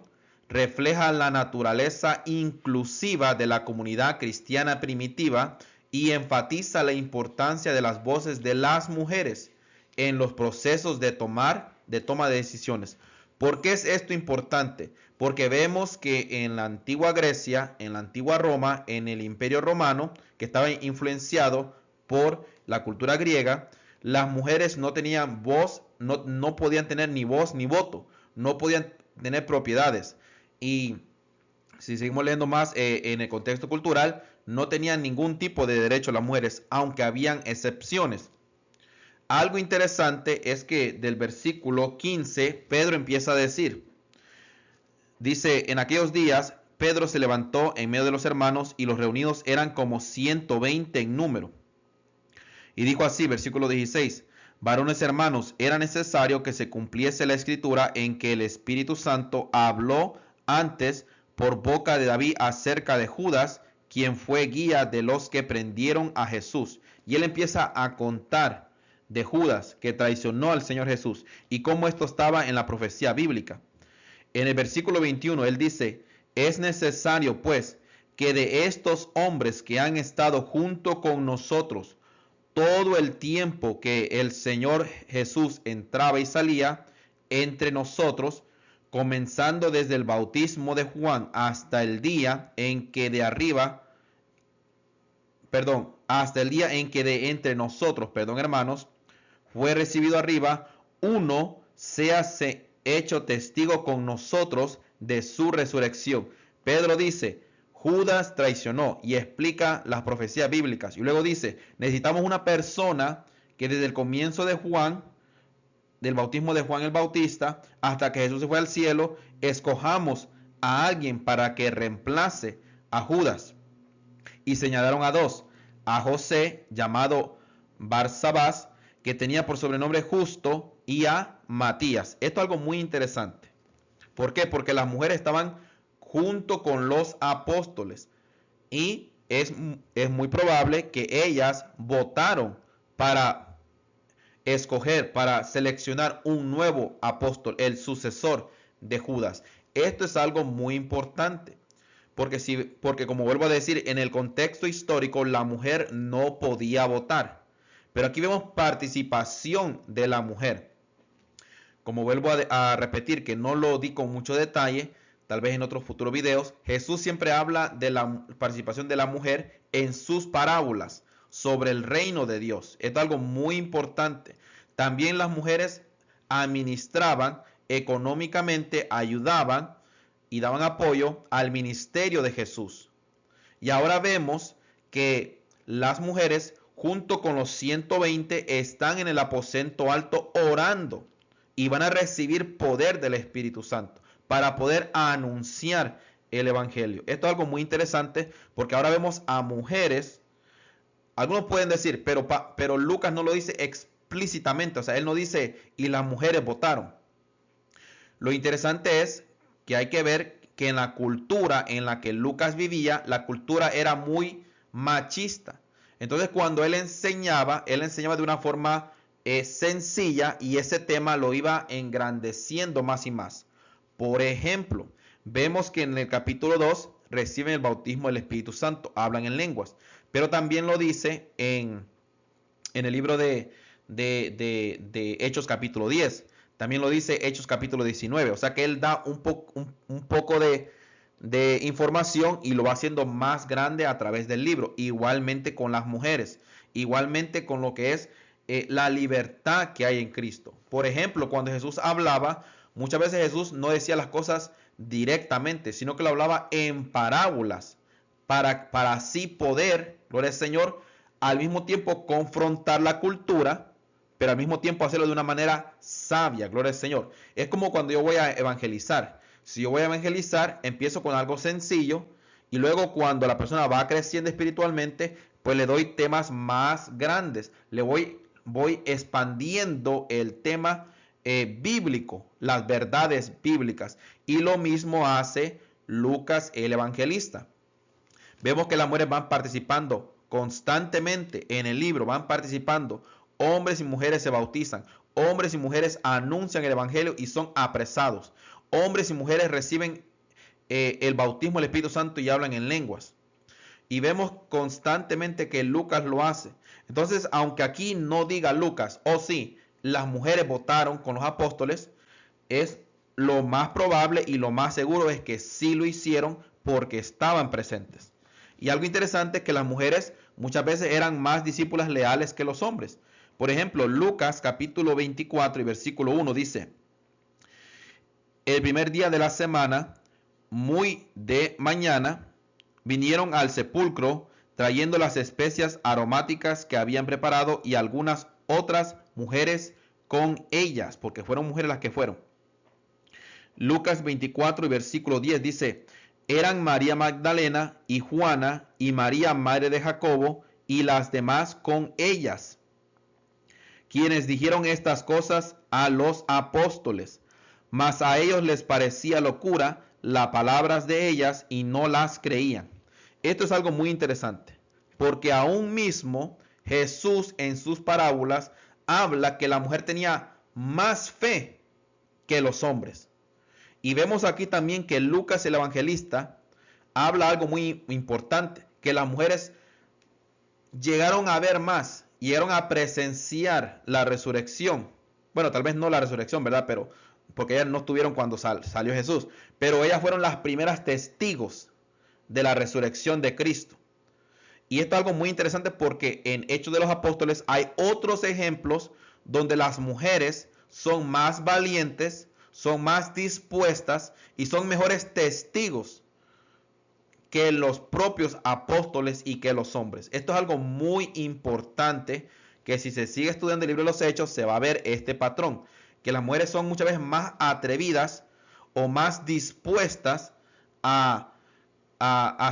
refleja la naturaleza inclusiva de la comunidad cristiana primitiva y enfatiza la importancia de las voces de las mujeres en los procesos de toma de decisiones. ¿Por qué es esto importante? Porque vemos que en la antigua Grecia, en la antigua Roma, en el Imperio Romano, que estaba influenciado por la cultura griega, las mujeres no tenían voz, no podían tener ni voz ni voto, no podían tener propiedades. Y si seguimos leyendo más en el contexto cultural, no tenían ningún tipo de derecho las mujeres, aunque habían excepciones. Algo interesante es que del versículo 15, Pedro empieza a decir, dice, en aquellos días Pedro se levantó en medio de los hermanos y los reunidos eran como 120 en número. Y dijo así, versículo 16, varones hermanos, era necesario que se cumpliese la escritura en que el Espíritu Santo habló antes por boca de David acerca de Judas, quien fue guía de los que prendieron a Jesús. Y él empieza a contar de Judas, que traicionó al Señor Jesús, y cómo esto estaba en la profecía bíblica. En el versículo 21, él dice, es necesario pues que de estos hombres que han estado junto con nosotros todo el tiempo que el Señor Jesús entraba y salía entre nosotros, comenzando desde el bautismo de Juan hasta el día en que hasta el día en que de entre nosotros, hermanos, fue recibido arriba, uno séase hecho testigo con nosotros de su resurrección. Pedro dice, Judas traicionó y explica las profecías bíblicas. Y luego dice, necesitamos una persona que desde el comienzo de Juan, del bautismo de Juan el Bautista, hasta que Jesús se fue al cielo, escojamos a alguien para que reemplace a Judas. Y señalaron a dos, a José, llamado Barsabás, que tenía por sobrenombre Justo, y a Matías. Esto es algo muy interesante. ¿Por qué? Porque las mujeres estaban junto con los apóstoles y es muy probable que ellas votaron para escoger, para seleccionar un nuevo apóstol, el sucesor de Judas. Esto es algo muy importante. Porque como vuelvo a decir, en el contexto histórico la mujer no podía votar. Pero aquí vemos participación de la mujer. Como vuelvo a repetir, que no lo di con mucho detalle, tal vez en otros futuros videos, Jesús siempre habla de la participación de la mujer en sus parábolas sobre el reino de Dios. Esto es algo muy importante. También las mujeres administraban económicamente, ayudaban y daban apoyo al ministerio de Jesús. Y ahora vemos que las mujeres junto con los 120 están en el aposento alto orando y van a recibir poder del Espíritu Santo para poder anunciar el Evangelio. Esto es algo muy interesante porque ahora vemos a mujeres. Algunos pueden decir, pero Lucas no lo dice explícitamente, o sea, él no dice y las mujeres votaron. Lo interesante es que hay que ver que en la cultura en la que Lucas vivía, la cultura era muy machista. Entonces cuando él enseñaba de una forma sencilla y ese tema lo iba engrandeciendo más y más. Por ejemplo, vemos que en el capítulo 2 reciben el bautismo del Espíritu Santo, hablan en lenguas, pero también lo dice en el libro de Hechos capítulo 10. También lo dice Hechos capítulo 19. O sea que él da un poco de información y lo va haciendo más grande a través del libro. Igualmente con las mujeres. Igualmente con lo que es la libertad que hay en Cristo. Por ejemplo, cuando Jesús hablaba, muchas veces Jesús no decía las cosas directamente, sino que lo hablaba en parábolas. Para así poder, gloria al Señor, al mismo tiempo confrontar la cultura, pero al mismo tiempo hacerlo de una manera sabia, gloria al Señor. Es como cuando yo voy a evangelizar. Si yo voy a evangelizar, empiezo con algo sencillo y luego cuando la persona va creciendo espiritualmente, pues le doy temas más grandes. Le voy expandiendo el tema bíblico, las verdades bíblicas. Y lo mismo hace Lucas el evangelista. Vemos que las mujeres van participando constantemente en el libro, van participando. Hombres y mujeres se bautizan. Hombres y mujeres anuncian el evangelio y son apresados. Hombres y mujeres reciben el bautismo del Espíritu Santo y hablan en lenguas. Y vemos constantemente que Lucas lo hace. Entonces, aunque aquí no diga Lucas, o sí, las mujeres votaron con los apóstoles, es lo más probable y lo más seguro es que sí lo hicieron porque estaban presentes. Y algo interesante es que las mujeres muchas veces eran más discípulas leales que los hombres. Por ejemplo, Lucas capítulo 24 y versículo 1 dice: el primer día de la semana, muy de mañana, vinieron al sepulcro trayendo las especias aromáticas que habían preparado y algunas otras mujeres con ellas, porque fueron mujeres las que fueron. Lucas 24 y versículo 10 dice: eran María Magdalena y Juana y María madre de Jacobo y las demás con ellas, quienes dijeron estas cosas a los apóstoles, mas a ellos les parecía locura las palabras de ellas y no las creían. Esto es algo muy interesante, porque aún mismo Jesús en sus parábolas habla que la mujer tenía más fe que los hombres. Y vemos aquí también que Lucas el evangelista habla algo muy importante, que las mujeres llegaron a ver más, llegaron a presenciar la resurrección. Bueno, tal vez no la resurrección, ¿verdad? Pero porque ellas no estuvieron cuando salió Jesús, pero ellas fueron las primeras testigos de la resurrección de Cristo. Y esto es algo muy interesante porque en Hechos de los Apóstoles hay otros ejemplos donde las mujeres son más valientes, son más dispuestas y son mejores testigos que los propios apóstoles y que los hombres. Esto es algo muy importante que si se sigue estudiando el libro de los Hechos se va a ver este patrón, que las mujeres son muchas veces más atrevidas o más dispuestas a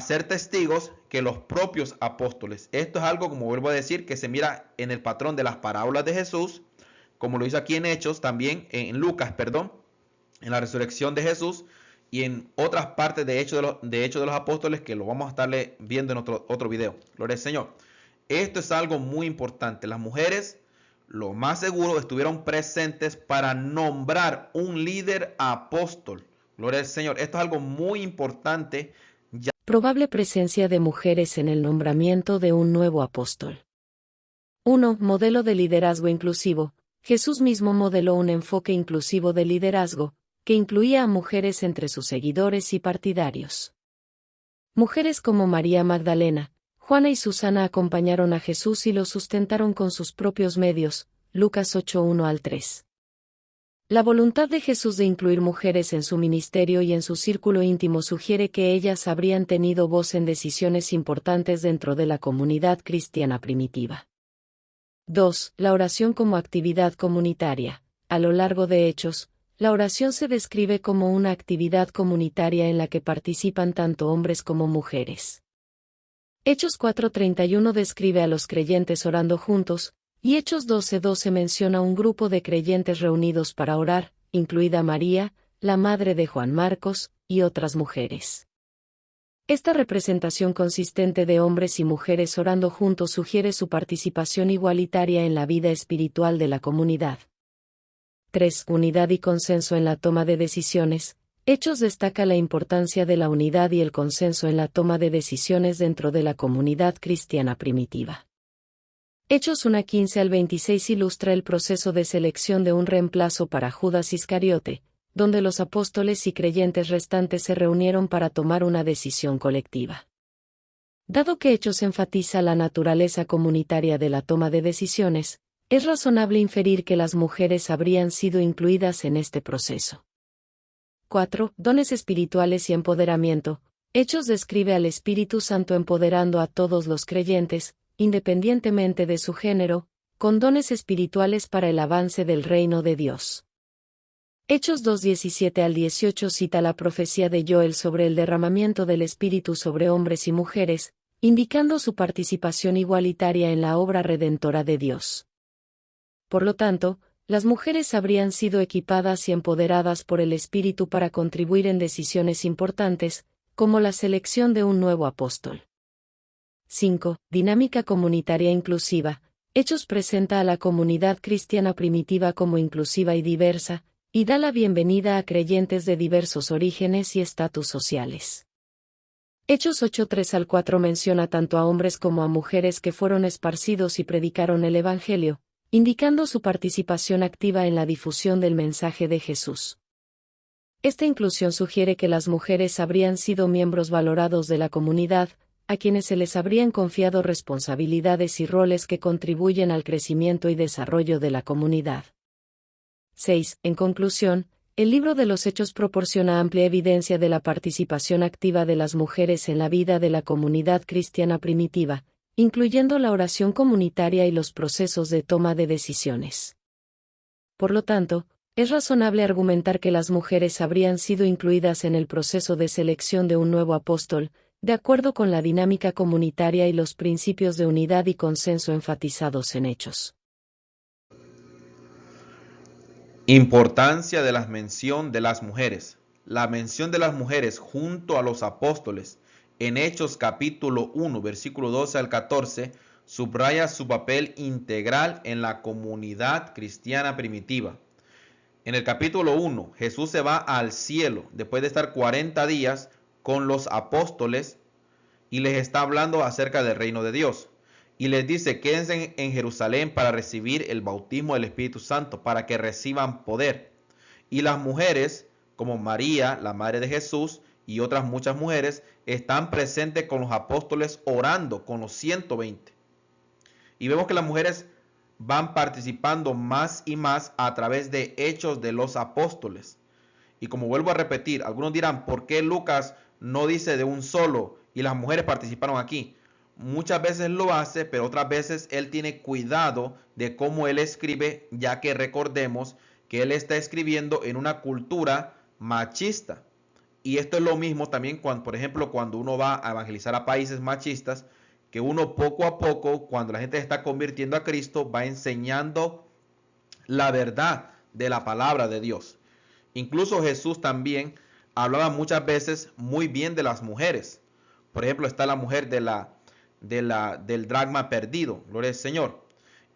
ser testigos que los propios apóstoles. Esto es algo, como vuelvo a decir, que se mira en el patrón de las parábolas de Jesús, como lo hizo aquí en Hechos, también en Lucas, perdón, en la resurrección de Jesús y en otras partes de Hechos de los Apóstoles que lo vamos a estarle viendo en otro video. Gloria al Señor. Esto es algo muy importante. Las mujeres, lo más seguro, estuvieron presentes para nombrar un líder apóstol. Gloria al Señor. Esto es algo muy importante. Probable presencia de mujeres en el nombramiento de un nuevo apóstol. 1. Modelo de liderazgo inclusivo. Jesús mismo modeló un enfoque inclusivo de liderazgo, que incluía a mujeres entre sus seguidores y partidarios. Mujeres como María Magdalena, Juana y Susana acompañaron a Jesús y lo sustentaron con sus propios medios, Lucas 8:1 al 3. La voluntad de Jesús de incluir mujeres en su ministerio y en su círculo íntimo sugiere que ellas habrían tenido voz en decisiones importantes dentro de la comunidad cristiana primitiva. 2. La oración como actividad comunitaria. A lo largo de Hechos, la oración se describe como una actividad comunitaria en la que participan tanto hombres como mujeres. Hechos 4:31 describe a los creyentes orando juntos, y Hechos 12:12 menciona un grupo de creyentes reunidos para orar, incluida María, la madre de Juan Marcos, y otras mujeres. Esta representación consistente de hombres y mujeres orando juntos sugiere su participación igualitaria en la vida espiritual de la comunidad. 3. Unidad y consenso en la toma de decisiones. Hechos destaca la importancia de la unidad y el consenso en la toma de decisiones dentro de la comunidad cristiana primitiva. Hechos 1:15 al 26 ilustra el proceso de selección de un reemplazo para Judas Iscariote, donde los apóstoles y creyentes restantes se reunieron para tomar una decisión colectiva. Dado que Hechos enfatiza la naturaleza comunitaria de la toma de decisiones, es razonable inferir que las mujeres habrían sido incluidas en este proceso. 4. Dones espirituales y empoderamiento. Hechos describe al Espíritu Santo empoderando a todos los creyentes, independientemente de su género, con dones espirituales para el avance del reino de Dios. Hechos 2:17 al 18 cita la profecía de Joel sobre el derramamiento del Espíritu sobre hombres y mujeres, indicando su participación igualitaria en la obra redentora de Dios. Por lo tanto, las mujeres habrían sido equipadas y empoderadas por el Espíritu para contribuir en decisiones importantes, como la selección de un nuevo apóstol. 5. Dinámica comunitaria inclusiva. Hechos presenta a la comunidad cristiana primitiva como inclusiva y diversa, y da la bienvenida a creyentes de diversos orígenes y estatus sociales. Hechos 8:3 al 4 menciona tanto a hombres como a mujeres que fueron esparcidos y predicaron el Evangelio, indicando su participación activa en la difusión del mensaje de Jesús. Esta inclusión sugiere que las mujeres habrían sido miembros valorados de la comunidad, a quienes se les habrían confiado responsabilidades y roles que contribuyen al crecimiento y desarrollo de la comunidad. 6. En conclusión, el libro de los Hechos proporciona amplia evidencia de la participación activa de las mujeres en la vida de la comunidad cristiana primitiva, incluyendo la oración comunitaria y los procesos de toma de decisiones. Por lo tanto, es razonable argumentar que las mujeres habrían sido incluidas en el proceso de selección de un nuevo apóstol, de acuerdo con la dinámica comunitaria y los principios de unidad y consenso enfatizados en Hechos. Importancia de la mención de las mujeres. La mención de las mujeres junto a los apóstoles en Hechos capítulo 1, versículo 12 al 14, subraya su papel integral en la comunidad cristiana primitiva. En el capítulo 1, Jesús se va al cielo después de estar 40 días con los apóstoles y les está hablando acerca del reino de Dios. Y les dice, quédense en Jerusalén para recibir el bautismo del Espíritu Santo, para que reciban poder. Y las mujeres, como María, la madre de Jesús, y otras muchas mujeres, están presentes con los apóstoles orando con los 120. Y vemos que las mujeres van participando más y más a través de Hechos de los Apóstoles. Y como vuelvo a repetir, algunos dirán, ¿por qué Lucas no dice de un solo y las mujeres participaron aquí? Muchas veces lo hace, pero otras veces él tiene cuidado de cómo él escribe, ya que recordemos que él está escribiendo en una cultura machista. Y esto es lo mismo también cuando, por ejemplo, cuando uno va a evangelizar a países machistas, que uno poco a poco, cuando la gente se está convirtiendo a Cristo, va enseñando la verdad de la palabra de Dios. Incluso Jesús también hablaba muchas veces muy bien de las mujeres. Por ejemplo, está la mujer del dracma perdido, gloria al Señor.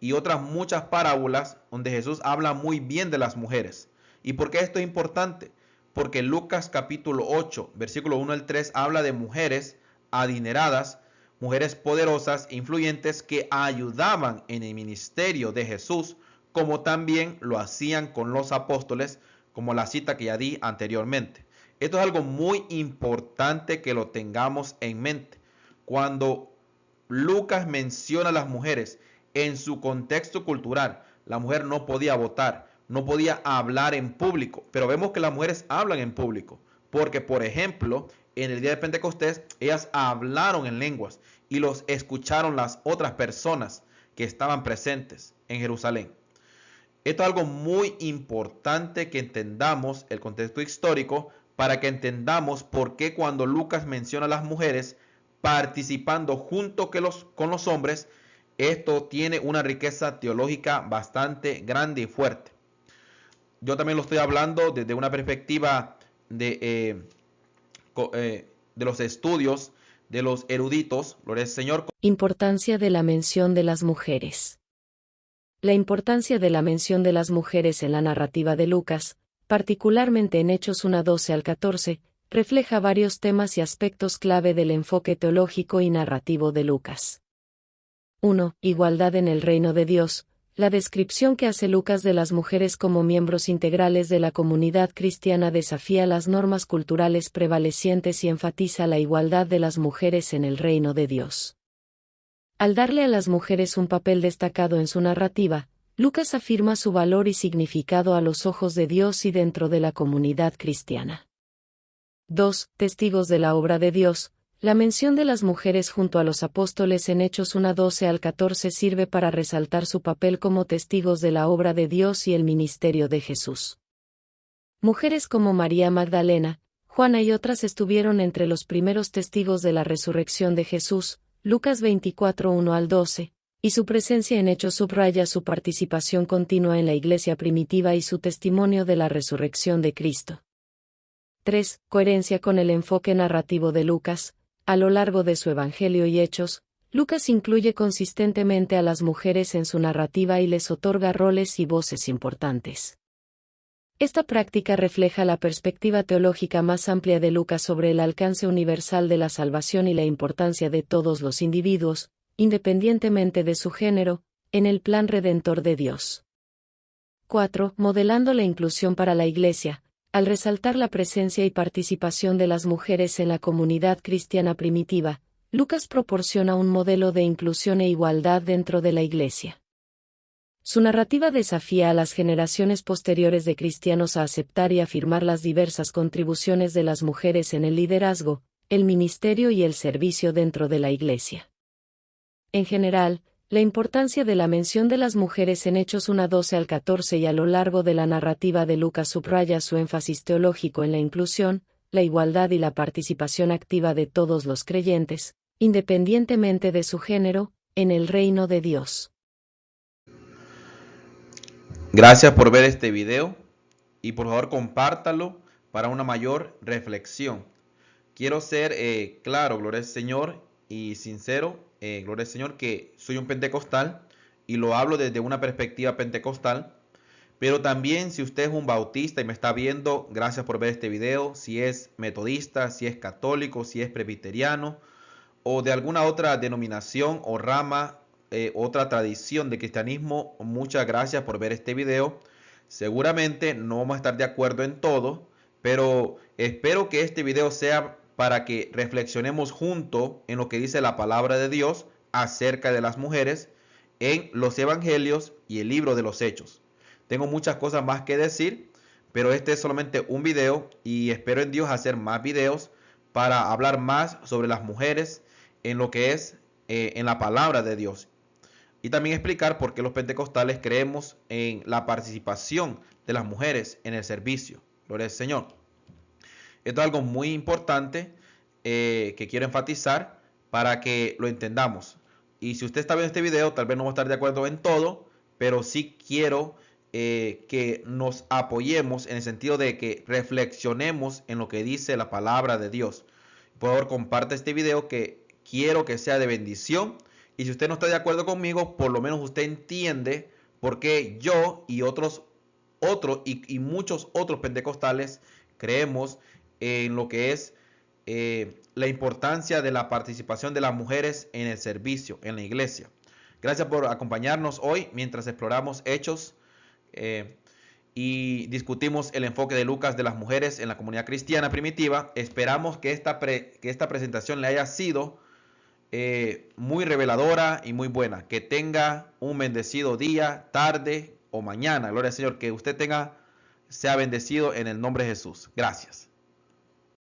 Y otras muchas parábolas donde Jesús habla muy bien de las mujeres. ¿Y por qué esto es importante? Porque Lucas capítulo 8, versículo 1 al 3 habla de mujeres adineradas, mujeres poderosas e influyentes que ayudaban en el ministerio de Jesús, como también lo hacían con los apóstoles, como la cita que ya di anteriormente. Esto es algo muy importante que lo tengamos en mente. Cuando Lucas menciona a las mujeres en su contexto cultural, la mujer no podía votar, no podía hablar en público, pero vemos que las mujeres hablan en público, porque por ejemplo, en el día de Pentecostés, ellas hablaron en lenguas y los escucharon las otras personas que estaban presentes en Jerusalén. Esto es algo muy importante que entendamos el contexto histórico para que entendamos por qué cuando Lucas menciona a las mujeres participando junto con los hombres, esto tiene una riqueza teológica bastante grande y fuerte. Yo también lo estoy hablando desde una perspectiva de los estudios de los eruditos, gloria al Señor. Importancia de la mención de las mujeres. La importancia de la mención de las mujeres en la narrativa de Lucas, particularmente en Hechos 1:12 al 14, refleja varios temas y aspectos clave del enfoque teológico y narrativo de Lucas. 1. Igualdad en el reino de Dios. La descripción que hace Lucas de las mujeres como miembros integrales de la comunidad cristiana desafía las normas culturales prevalecientes y enfatiza la igualdad de las mujeres en el reino de Dios. Al darle a las mujeres un papel destacado en su narrativa, Lucas afirma su valor y significado a los ojos de Dios y dentro de la comunidad cristiana. 2. Testigos de la obra de Dios. La mención de las mujeres junto a los apóstoles en Hechos 1:12 al 14 sirve para resaltar su papel como testigos de la obra de Dios y el ministerio de Jesús. Mujeres como María Magdalena, Juana y otras estuvieron entre los primeros testigos de la resurrección de Jesús, Lucas 24:1 al 12, y su presencia en Hechos subraya su participación continua en la iglesia primitiva y su testimonio de la resurrección de Cristo. 3. Coherencia con el enfoque narrativo de Lucas. A lo largo de su Evangelio y Hechos, Lucas incluye consistentemente a las mujeres en su narrativa y les otorga roles y voces importantes. Esta práctica refleja la perspectiva teológica más amplia de Lucas sobre el alcance universal de la salvación y la importancia de todos los individuos, independientemente de su género, en el plan redentor de Dios. 4. Modelando la inclusión para la Iglesia. Al resaltar la presencia y participación de las mujeres en la comunidad cristiana primitiva, Lucas proporciona un modelo de inclusión e igualdad dentro de la Iglesia. Su narrativa desafía a las generaciones posteriores de cristianos a aceptar y afirmar las diversas contribuciones de las mujeres en el liderazgo, el ministerio y el servicio dentro de la Iglesia. En general, la importancia de la mención de las mujeres en Hechos 1:12 al 14 y a lo largo de la narrativa de Lucas subraya su énfasis teológico en la inclusión, la igualdad y la participación activa de todos los creyentes, independientemente de su género, en el reino de Dios. Gracias por ver este video y por favor compártalo para una mayor reflexión. Quiero ser claro, gloria al Señor, y sincero, gloria al Señor, que soy un pentecostal y lo hablo desde una perspectiva pentecostal. Pero también si usted es un bautista y me está viendo, gracias por ver este video. Si es metodista, si es católico, si es presbiteriano o de alguna otra denominación o rama, otra tradición de cristianismo, muchas gracias por ver este video. Seguramente no vamos a estar de acuerdo en todo, pero espero que este video sea para que reflexionemos juntos en lo que dice la palabra de Dios acerca de las mujeres en los evangelios y el libro de los Hechos. Tengo muchas cosas más que decir, pero este es solamente un video y espero en Dios hacer más videos para hablar más sobre las mujeres en lo que es en la palabra de Dios. Y también explicar por qué los pentecostales creemos en la participación de las mujeres en el servicio. Gloria al Señor. Esto es algo muy importante que quiero enfatizar para que lo entendamos. Y si usted está viendo este video, tal vez no va a estar de acuerdo en todo, pero sí quiero que nos apoyemos en el sentido de que reflexionemos en lo que dice la palabra de Dios. Por favor, comparte este video que quiero que sea de bendición. Y si usted no está de acuerdo conmigo, por lo menos usted entiende por qué yo y muchos otros pentecostales creemos en lo que es la importancia de la participación de las mujeres en el servicio, en la iglesia. Gracias por acompañarnos hoy mientras exploramos Hechos y discutimos el enfoque de Lucas de las mujeres en la comunidad cristiana primitiva. Esperamos que esta presentación le haya sido muy reveladora y muy buena. Que tenga un bendecido día, tarde o mañana. Gloria al Señor. Que usted sea bendecido en el nombre de Jesús. Gracias.